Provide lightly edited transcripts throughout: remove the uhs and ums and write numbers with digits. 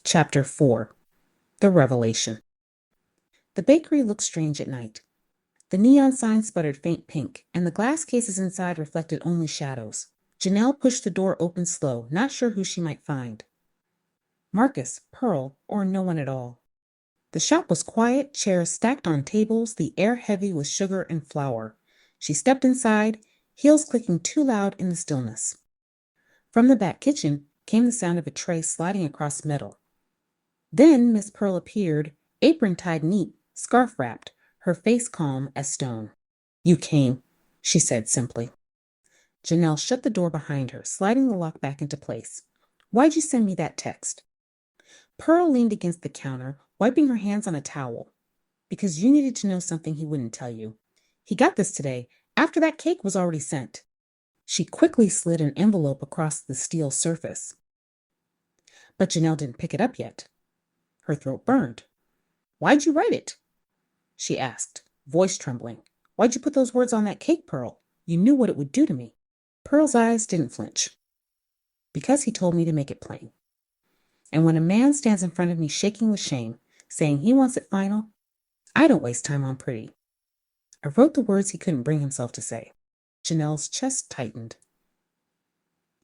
Chapter 4. The Revelation. The bakery looked strange at night. The neon sign sputtered faint pink, and the glass cases inside reflected only shadows. Janelle pushed the door open slow, not sure who she might find. Marcus, Pearl, or no one at all. The shop was quiet, chairs stacked on tables, the air heavy with sugar and flour. She stepped inside, heels clicking too loud in the stillness. From the back kitchen came the sound of a tray sliding across metal. Then Miss Pearl appeared, apron tied neat, scarf wrapped, her face calm as stone. "You came," she said simply. Janelle shut the door behind her, sliding the lock back into place. "Why'd you send me that text?" Pearl leaned against the counter, wiping her hands on a towel. "Because you needed to know something he wouldn't tell you. He got this today, after that cake was already sent." She quickly slid an envelope across the steel surface. But Janelle didn't pick it up yet. Her throat burned. "Why'd you write it?" she asked, voice trembling. "Why'd you put those words on that cake, Pearl? You knew what it would do to me." Pearl's eyes didn't flinch. "Because he told me to make it plain. And when a man stands in front of me shaking with shame, saying he wants it final, I don't waste time on pretty. I wrote the words he couldn't bring himself to say." Janelle's chest tightened.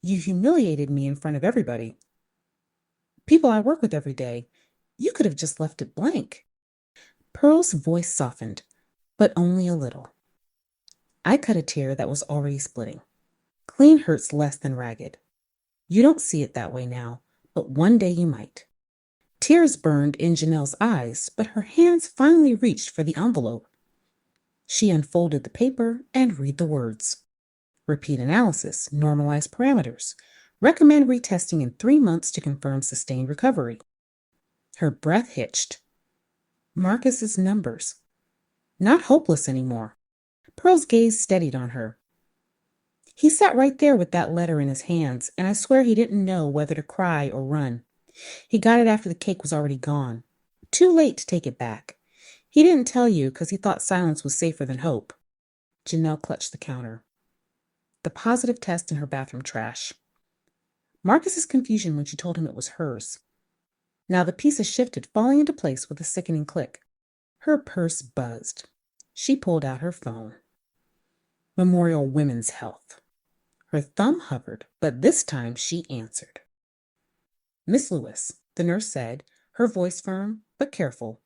"You humiliated me in front of everybody. People I work with every day. You could have just left it blank." Pearl's voice softened, but only a little. "I cut a tear that was already splitting. Clean hurts less than ragged. You don't see it that way now, but one day you might." Tears burned in Janelle's eyes, but her hands finally reached for the envelope. She unfolded the paper and read the words. "Repeat analysis, normalize parameters. Recommend retesting in 3 months to confirm sustained recovery." Her breath hitched. Marcus's numbers. Not hopeless anymore. Pearl's gaze steadied on her. "He sat right there with that letter in his hands, and I swear he didn't know whether to cry or run. He got it after the cake was already gone. Too late to take it back. He didn't tell you because he thought silence was safer than hope." Janelle clutched the counter. The positive test in her bathroom trash. Marcus's confusion when she told him it was hers. Now the pieces shifted, falling into place with a sickening click. Her purse buzzed. She pulled out her phone. Memorial Women's Health. Her thumb hovered, but this time she answered. "Miss Lewis," the nurse said, her voice firm but careful.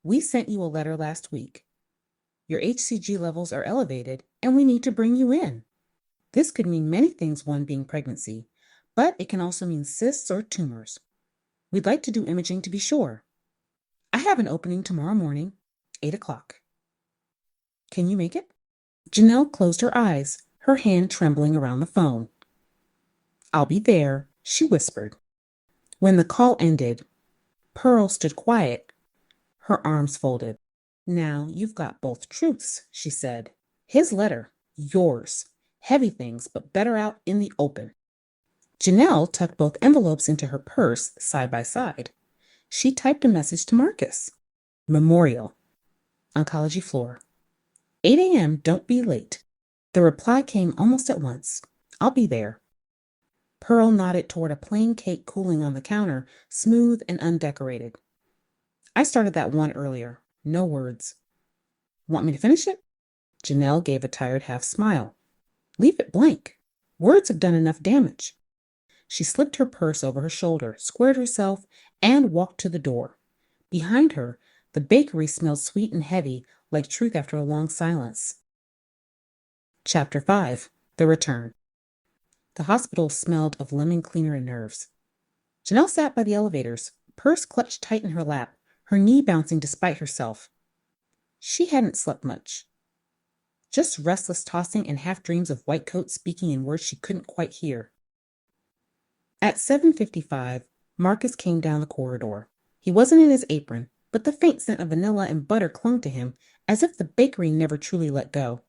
"We sent you a letter last week. Your HCG levels are elevated, and we need to bring you in. This could mean many things, one being pregnancy, but it can also mean cysts or tumors. We'd like to do imaging to be sure. I have an opening tomorrow morning, 8 o'clock. Can you make it?" Janelle closed her eyes, her hand trembling around the phone. "I'll be there," she whispered. When the call ended, Pearl stood quiet, her arms folded. "Now you've got both truths," she said. "His letter, yours. Heavy things, but better out in the open." Janelle tucked both envelopes into her purse side by side. She typed a message to Marcus. "Memorial. Oncology floor. 8 a.m. Don't be late." The reply came almost at once. "I'll be there." Pearl nodded toward a plain cake cooling on the counter, smooth and undecorated. "I started that one earlier. No words." "Want me to finish it?" Janelle gave a tired half smile. "Leave it blank. Words have done enough damage." She slipped her purse over her shoulder, squared herself, and walked to the door. Behind her, the bakery smelled sweet and heavy, like truth after a long silence. Chapter 5. The Return. The hospital smelled of lemon cleaner and nerves. Janelle sat by the elevators, purse clutched tight in her lap, her knee bouncing despite herself. She hadn't slept much. Just restless tossing and half dreams of white coats speaking in words she couldn't quite hear. At 7:55, Marcus came down the corridor. He wasn't in his apron, but the faint scent of vanilla and butter clung to him as if the bakery never truly let go.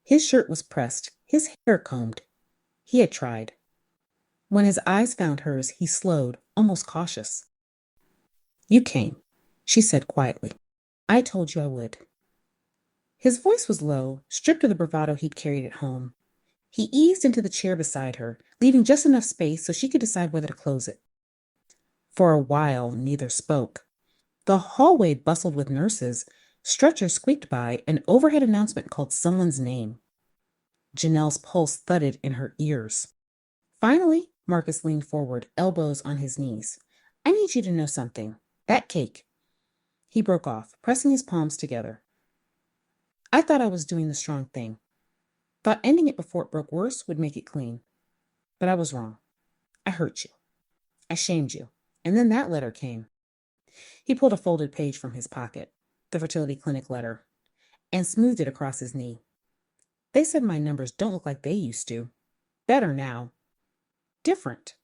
His shirt was pressed, his hair combed. He had tried. When his eyes found hers, he slowed, almost cautious. "You came," she said quietly. "I told you I would." His voice was low, stripped of the bravado he'd carried at home. He eased into the chair beside her, leaving just enough space so she could decide whether to close it. For a while, neither spoke. The hallway bustled with nurses. Stretchers squeaked by. An overhead announcement called someone's name. Janelle's pulse thudded in her ears. Finally, Marcus leaned forward, elbows on his knees. I need you to know something. That cake. He broke off, pressing his palms together. I thought I was doing the strong thing. Thought ending it before it broke worse would make it clean. But I was wrong. I hurt you. I shamed you. And then that letter came. He pulled a folded page from his pocket, the fertility clinic letter, and smoothed it across his knee. They said my numbers don't look like they used to. Better now. Different.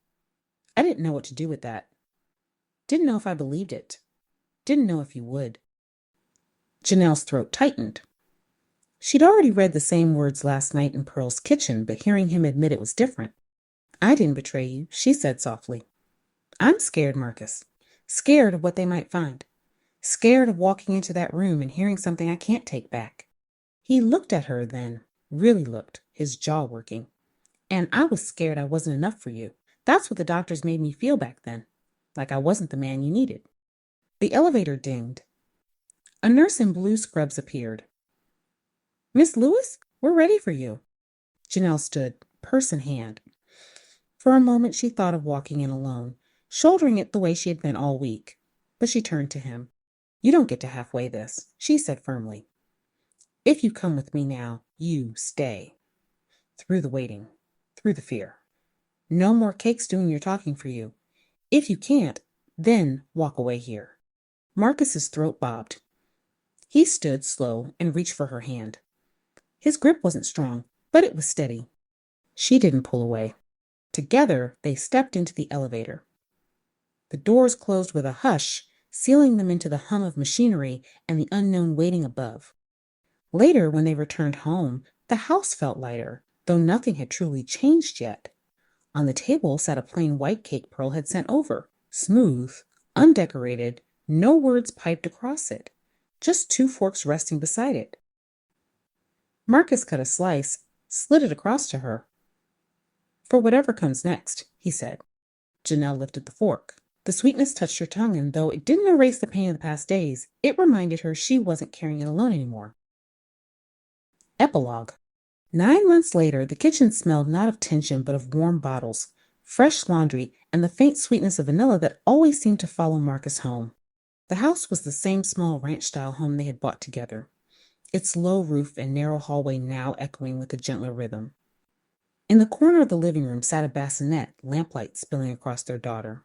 I didn't know what to do with that. Didn't know if I believed it. Didn't know if you would. Janelle's throat tightened. She'd already read the same words last night in Pearl's kitchen, but hearing him admit it was different. I didn't betray you, she said softly. I'm scared, Marcus. Scared of what they might find. Scared of walking into that room and hearing something I can't take back. He looked at her then, really looked, his jaw working. And I was scared I wasn't enough for you. That's what the doctors made me feel back then. Like I wasn't the man you needed. The elevator dinged. A nurse in blue scrubs appeared. Miss Lewis, we're ready for you. Janelle stood, purse in hand. For a moment she thought of walking in alone, shouldering it the way she had been all week. But she turned to him. You don't get to halfway this, she said firmly. If you come with me now, you stay. Through the waiting, through the fear. No more cakes doing your talking for you. If you can't, then walk away here. Marcus's throat bobbed. He stood slow and reached for her hand. His grip wasn't strong, but it was steady. She didn't pull away. Together, they stepped into the elevator. The doors closed with a hush, sealing them into the hum of machinery and the unknown waiting above. Later, when they returned home, the house felt lighter, though nothing had truly changed yet. On the table sat a plain white cake Pearl had sent over, smooth, undecorated, no words piped across it, just 2 forks resting beside it. Marcus cut a slice, slid it across to her. For whatever comes next, he said. Janelle lifted the fork. The sweetness touched her tongue, and though it didn't erase the pain of the past days, it reminded her she wasn't carrying it alone anymore. Epilogue. 9 months later, the kitchen smelled not of tension but of warm bottles, fresh laundry, and the faint sweetness of vanilla that always seemed to follow Marcus home. The house was the same small ranch-style home they had bought together, its low roof and narrow hallway now echoing with a gentler rhythm. In the corner of the living room sat a bassinet, lamplight spilling across their daughter.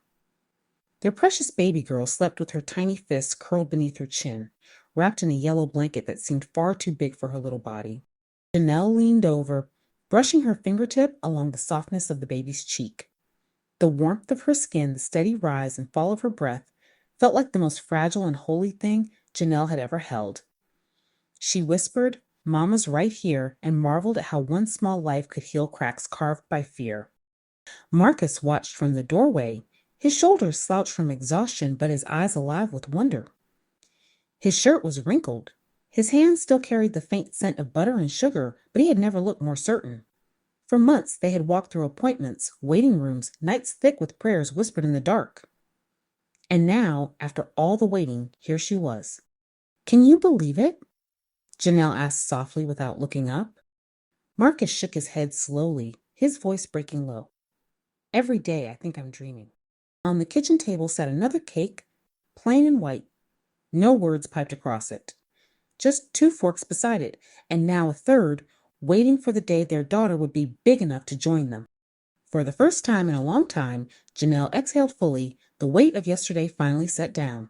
Their precious baby girl slept with her tiny fists curled beneath her chin, wrapped in a yellow blanket that seemed far too big for her little body. Janelle leaned over, brushing her fingertip along the softness of the baby's cheek. The warmth of her skin, the steady rise and fall of her breath, felt like the most fragile and holy thing Janelle had ever held. She whispered, "Mama's right here," and marveled at how one small life could heal cracks carved by fear. Marcus watched from the doorway, his shoulders slouched from exhaustion, but his eyes alive with wonder. His shirt was wrinkled. His hands still carried the faint scent of butter and sugar, but he had never looked more certain. For months they had walked through appointments, waiting rooms, nights thick with prayers whispered in the dark. And now, after all the waiting, here she was. "Can you believe it?" Janelle asked softly without looking up. Marcus shook his head slowly, his voice breaking low. "Every day I think I'm dreaming." On the kitchen table sat another cake, plain and white. No words piped across it. Just 2 forks beside it, and now a third, waiting for the day their daughter would be big enough to join them. For the first time in a long time, Janelle exhaled fully. The weight of yesterday finally set down.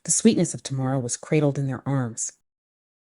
The sweetness of tomorrow was cradled in their arms.